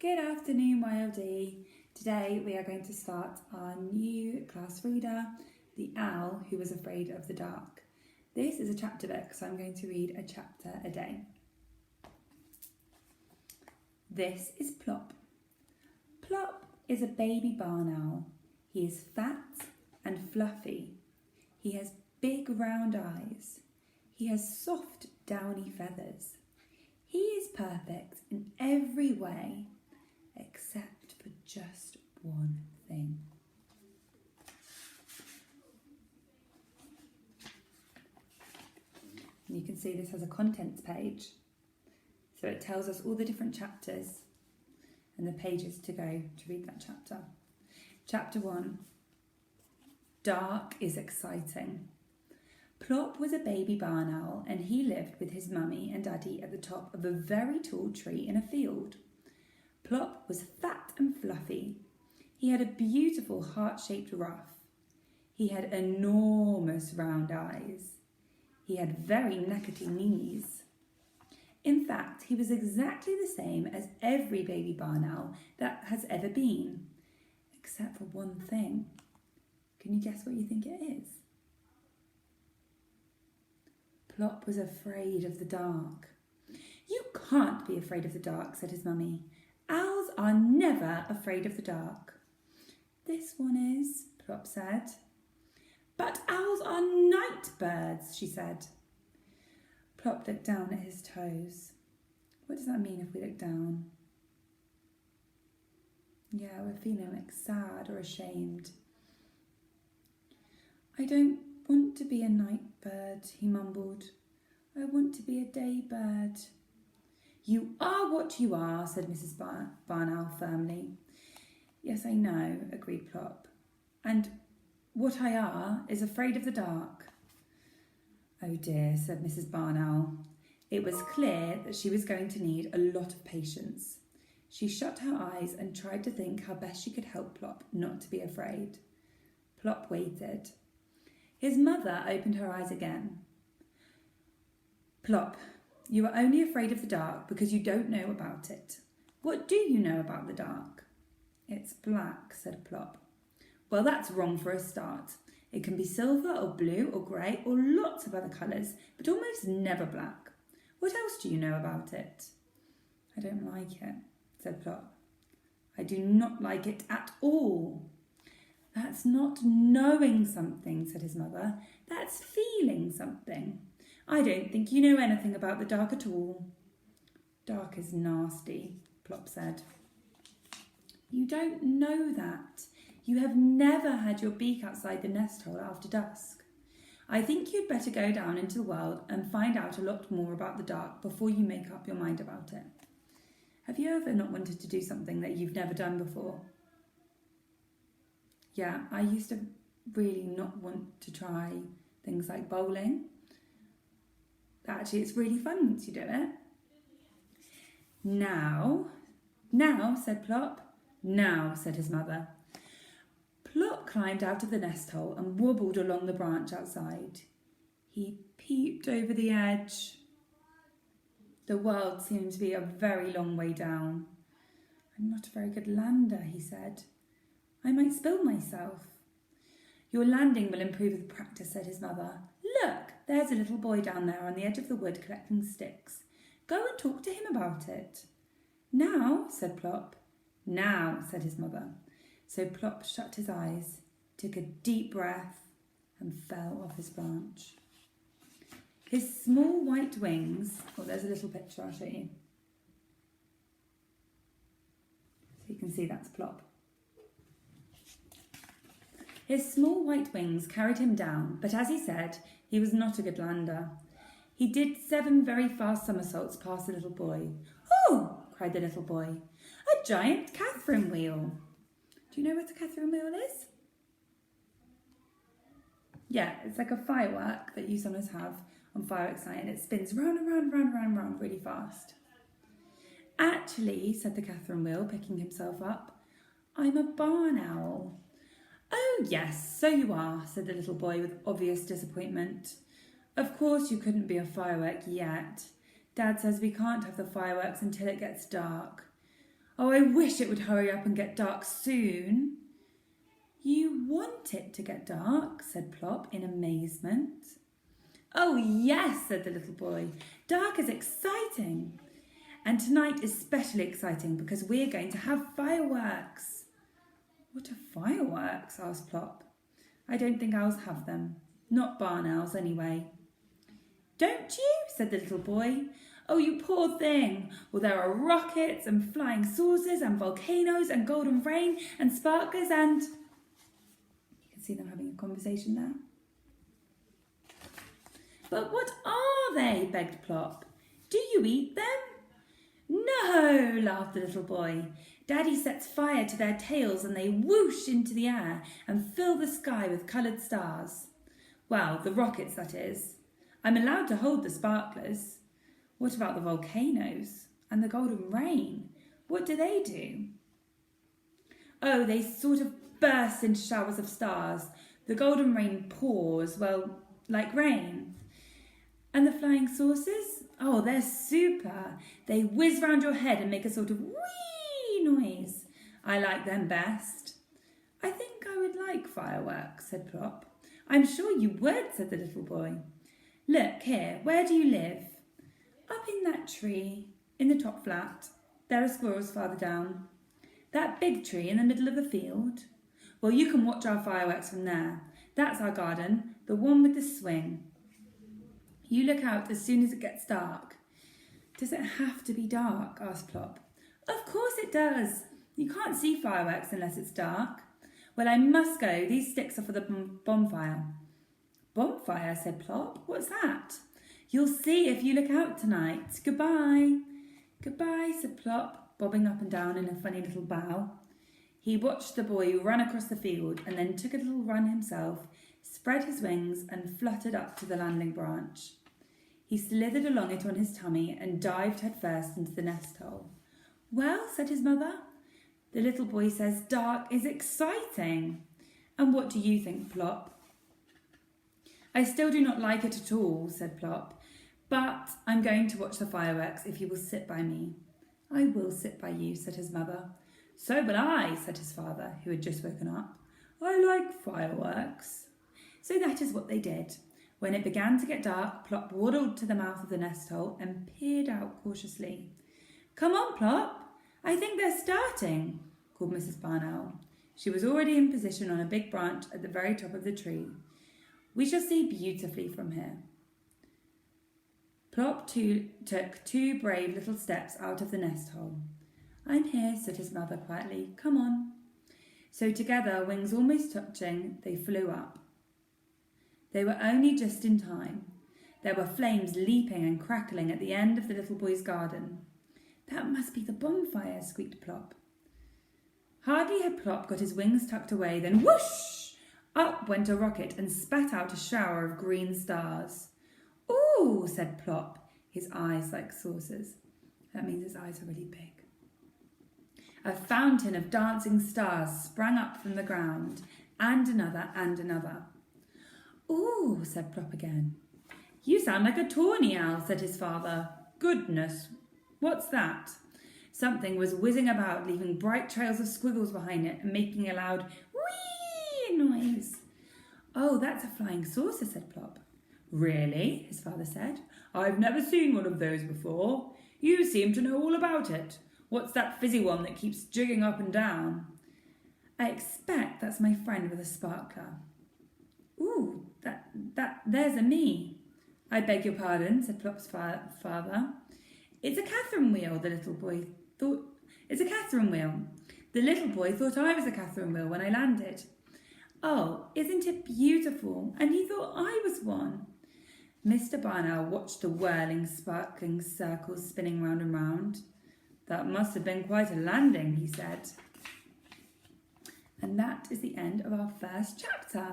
Good afternoon, YLD. Today we are going to start our new class reader, The Owl Who Was Afraid of the Dark. This is a chapter book, so I'm going to read a chapter a day. This is Plop. Plop is a baby barn owl. He is fat and fluffy. He has big round eyes. He has soft downy feathers. He is perfect in every way, except for just one thing. And you can see this has a contents page. So it tells us all the different chapters and the pages to go to read that chapter. Chapter 1. Dark is exciting. Plop was a baby barn owl and he lived with his mummy and daddy at the top of a very tall tree in a field. Plop was fat and fluffy. He had a beautiful heart-shaped ruff. He had enormous round eyes. He had very neckety knees. In fact, he was exactly the same as every baby barn owl that has ever been, except for one thing. Can you guess what you think it is? Plop was afraid of the dark. You can't be afraid of the dark, said his mummy. Owls are never afraid of the dark. This one is, Plop said. But owls are night birds, she said. Plop looked down at his toes. What does that mean if we look down? Yeah, we're feeling like sad or ashamed. I don't want to be a night bird, he mumbled. I want to be a day bird. You are what you are, said Mrs. Barn Owl firmly. Yes, I know, agreed Plop. And what I are is afraid of the dark. Oh dear, said Mrs. Barn Owl. It was clear that she was going to need a lot of patience. She shut her eyes and tried to think how best she could help Plop not to be afraid. Plop waited. His mother opened her eyes again. Plop, you are only afraid of the dark because you don't know about it. What do you know about the dark? It's black, said Plop. Well, that's wrong for a start. It can be silver or blue or grey or lots of other colours, but almost never black. What else do you know about it? I don't like it, said Plop. I do not like it at all. That's not knowing something, said his mother. That's feeling something. I don't think you know anything about the dark at all. Dark is nasty, Plop said. You don't know that. You have never had your beak outside the nest hole after dusk. I think you'd better go down into the world and find out a lot more about the dark before you make up your mind about it. Have you ever not wanted to do something that you've never done before? Yeah, I used to really not want to try things like bowling. Actually, it's really fun once you do it. Now, said Plop. Now, said his mother. Plop climbed out of the nest hole and wobbled along the branch outside. He peeped over the edge. The world seemed to be a very long way down. I'm not a very good lander, he said. I might spill myself. Your landing will improve with practice, said his mother. Look, there's a little boy down there on the edge of the wood collecting sticks. Go and talk to him about it. Now, said Plop. Now, said his mother. So Plop shut his eyes, took a deep breath, and fell off his branch. His small white wings... Oh, there's a little picture, I'll show you. So you can see that's Plop. His small white wings carried him down, but as he said, he was not a good lander. He did 7 very fast somersaults past the little boy. Oh, cried the little boy, a giant Catherine wheel. Do you know what a Catherine wheel is? Yeah, it's like a firework that you sometimes have on fireworks night and it spins round and round, round, round, round really fast. Actually, said the Catherine wheel, picking himself up, I'm a barn owl. Oh, yes, so you are, said the little boy with obvious disappointment. Of course you couldn't be a firework yet. Dad says we can't have the fireworks until it gets dark. Oh, I wish it would hurry up and get dark soon. You want it to get dark, said Plop in amazement. Oh, yes, said the little boy. Dark is exciting. And tonight is especially exciting because we're going to have fireworks. What are fireworks? Asked Plop. I don't think owls have them. Not barn owls, anyway. Don't you? Said the little boy. Oh, you poor thing. Well, there are rockets and flying saucers and volcanoes and golden rain and sparklers and... You can see them having a conversation there. But what are they? Begged Plop. Do you eat them? No, laughed the little boy. Daddy sets fire to their tails and they whoosh into the air and fill the sky with coloured stars. Well, the rockets, that is. I'm allowed to hold the sparklers. What about the volcanoes and the golden rain? What do they do? Oh, they sort of burst into showers of stars. The golden rain pours, well, like rain. And the flying saucers? Oh, they're super. They whiz round your head and make a sort of whee noise. I like them best. I think I would like fireworks, said Plop. I'm sure you would, said the little boy. Look here, where do you live? Up in that tree, in the top flat. There are squirrels farther down. That big tree in the middle of the field? Well, you can watch our fireworks from there. That's our garden, the one with the swing. You look out as soon as it gets dark. Does it have to be dark? Asked Plop. Of course it does. You can't see fireworks unless it's dark. Well, I must go. These sticks are for the bonfire. Bonfire, said Plop. What's that? You'll see if you look out tonight. Goodbye. Goodbye, said Plop, bobbing up and down in a funny little bow. He watched the boy run across the field and then took a little run himself, spread his wings and fluttered up to the landing branch. He slithered along it on his tummy and dived headfirst into the nest hole. Well, said his mother, the little boy says dark is exciting. And what do you think, Plop? I still do not like it at all, said Plop, but I'm going to watch the fireworks if you will sit by me. I will sit by you, said his mother. So will I, said his father, who had just woken up. I like fireworks. So that is what they did. When it began to get dark, Plop waddled to the mouth of the nest hole and peered out cautiously. Come on, Plop. I think they're starting, called Mrs. Barn Owl. She was already in position on a big branch at the very top of the tree. We shall see beautifully from here. Plop took 2 brave little steps out of the nest hole. I'm here, said his mother quietly. Come on. So together, wings almost touching, they flew up. They were only just in time. There were flames leaping and crackling at the end of the little boy's garden. That must be the bonfire, squeaked Plop. Hardly had Plop got his wings tucked away, then whoosh! Up went a rocket and spat out a shower of green stars. Ooh, said Plop, his eyes like saucers. That means his eyes are really big. A fountain of dancing stars sprang up from the ground, and another and another. Ooh, said Plop again. You sound like a tawny owl, said his father. Goodness, what's that? Something was whizzing about, leaving bright trails of squiggles behind it and making a loud whee noise. Oh, that's a flying saucer, said Plop. Really? His father said. I've never seen one of those before. You seem to know all about it. What's that fizzy one that keeps jigging up and down? I expect that's my friend with a sparkler. Ooh, there's a me. I beg your pardon, said Plop's father. It's a Catherine wheel, the little boy thought. It's a Catherine wheel. The little boy thought I was a Catherine wheel when I landed. Oh, isn't it beautiful? And he thought I was one. Mr. Barn Owl watched the whirling, sparkling circles spinning round and round. That must have been quite a landing, he said. And that is the end of our first chapter.